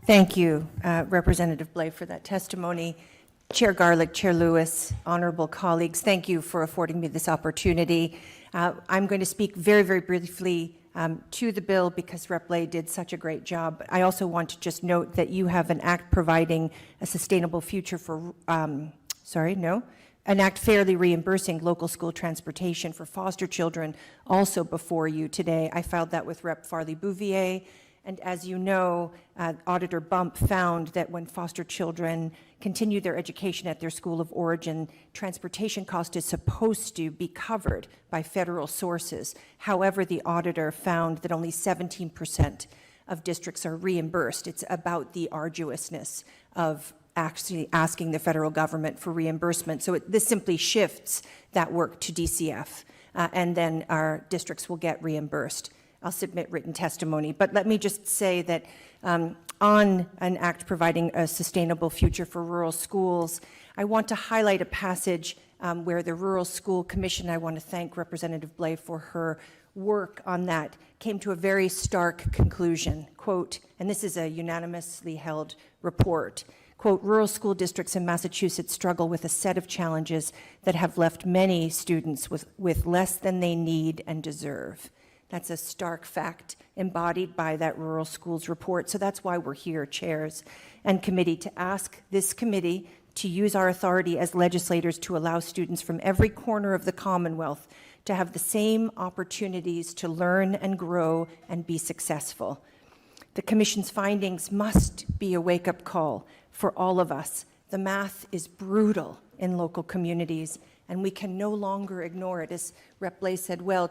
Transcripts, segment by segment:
Thank you, Representative Blais, for that testimony. Chair Garlick, Chair Lewis, honorable colleagues, thank you for affording me this opportunity. I'm going to speak very, very briefly to the bill because Rep. Blais did such a great job. I also want to just note that you have an act providing a sustainable future for, an act fairly reimbursing local school transportation for foster children also before you today. I filed that with Rep. Farley-Bouvier. And as you know, Auditor Bump found that when foster children continue their education at their school of origin, transportation cost is supposed to be covered by federal sources. However, the auditor found that only 17% of districts are reimbursed. It's about the arduousness of actually asking the federal government for reimbursement. So this simply shifts that work to DCF, and then our districts will get reimbursed. I'll submit written testimony. But let me just say that on an act providing a sustainable future for rural schools, I want to highlight a passage where the Rural School Commission, I want to thank Representative Blais for her work on that, came to a very stark conclusion. Quote, and this is a unanimously held report, quote, rural school districts in Massachusetts struggle with a set of challenges that have left many students with less than they need and deserve. That's a stark fact embodied by that rural schools report. So that's why we're here, chairs and committee, to ask this committee to use our authority as legislators to allow students from every corner of the Commonwealth to have the same opportunities to learn and grow and be successful. The Commission's findings must be a wake-up call for all of us. The math is brutal in local communities, and we can no longer ignore it. As Rep. Blais said, well,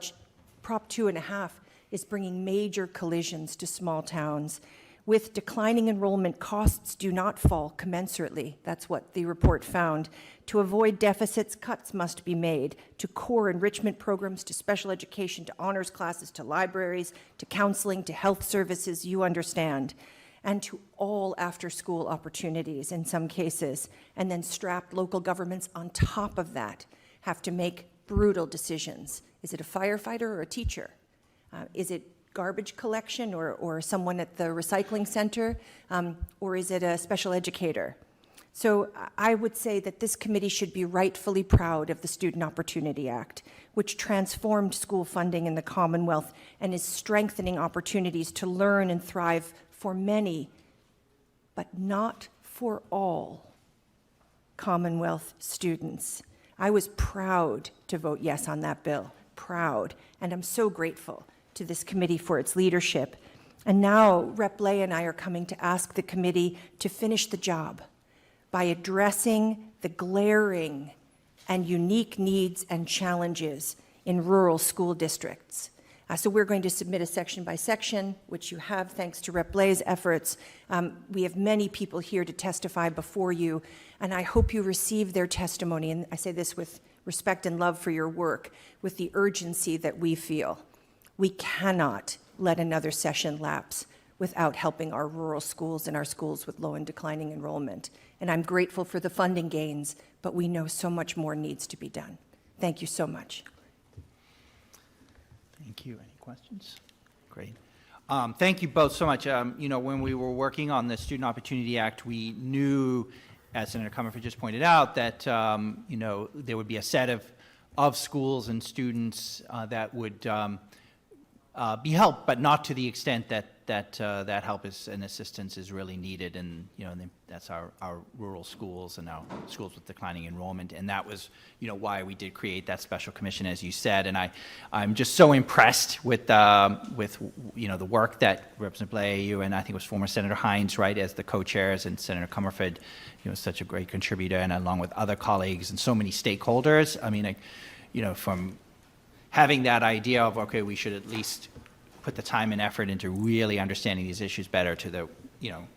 Prop 2.5 is bringing major collisions to small towns. With declining enrollment, costs do not fall commensurately. That's what the report found. To avoid deficits, cuts must be made to core enrichment programs, to special education, to honors classes, to libraries, to counseling, to health services, you understand, and to all after-school opportunities in some cases. And then strapped local governments on top of that have to make brutal decisions. Is it a firefighter or a teacher? Is it garbage collection or someone at the recycling center? Or is it a special educator? So I would say that this committee should be rightfully proud of the Student Opportunity Act, which transformed school funding in the Commonwealth and is strengthening opportunities to learn and thrive for many, but not for all Commonwealth students. I was proud to vote yes on that bill, proud, and I'm so grateful to this committee for its leadership. And now Rep. Blais and I are coming to ask the committee to finish the job by addressing the glaring and unique needs and challenges in rural school districts. So we're going to submit a section by section, which you have thanks to Rep. Blais' efforts. We have many people here to testify before you, and I hope you receive their testimony, and I say this with respect and love for your work, with the urgency that we feel. We cannot let another session lapse without helping our rural schools and our schools with low and declining enrollment. And I'm grateful for the funding gains, but we know so much more needs to be done. Thank you so much. Thank you. Any questions? Great. Thank you both so much. When we were working on the Student Opportunity Act, we knew, as Senator Comerford just pointed out, that there would be a set of schools and students that would be helped, but not to the extent that help and assistance is really needed. And that's our rural schools and our schools with declining enrollment. And that was why we did create that special commission, as you said. And I'm just so impressed with the work that Representative Blais, you and I think it was former Senator Hines, right, as the co-chairs, and Senator Comerford, such a great contributor, and along with other colleagues and so many stakeholders. I mean, from having that idea of, okay, we should at least put the time and effort into really understanding these issues better, to the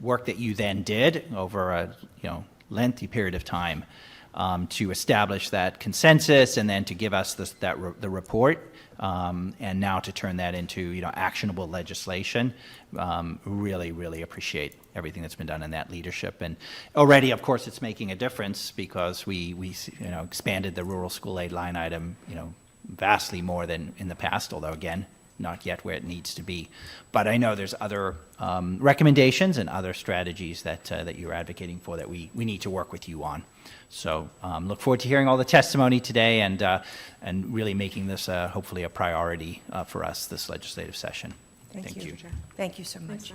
work that you then did over a lengthy period of time to establish that consensus, and then to give us the report, and now to turn that into actionable legislation. Really, really appreciate everything that's been done in that leadership. And already, of course, it's making a difference because we expanded the rural school aid line item vastly more than in the past, although again, not yet where it needs to be. But I know there's other recommendations and other strategies that you're advocating for that we need to work with you on. So look forward to hearing all the testimony today and really making this hopefully a priority for us this legislative session. Thank you. Thank you so much.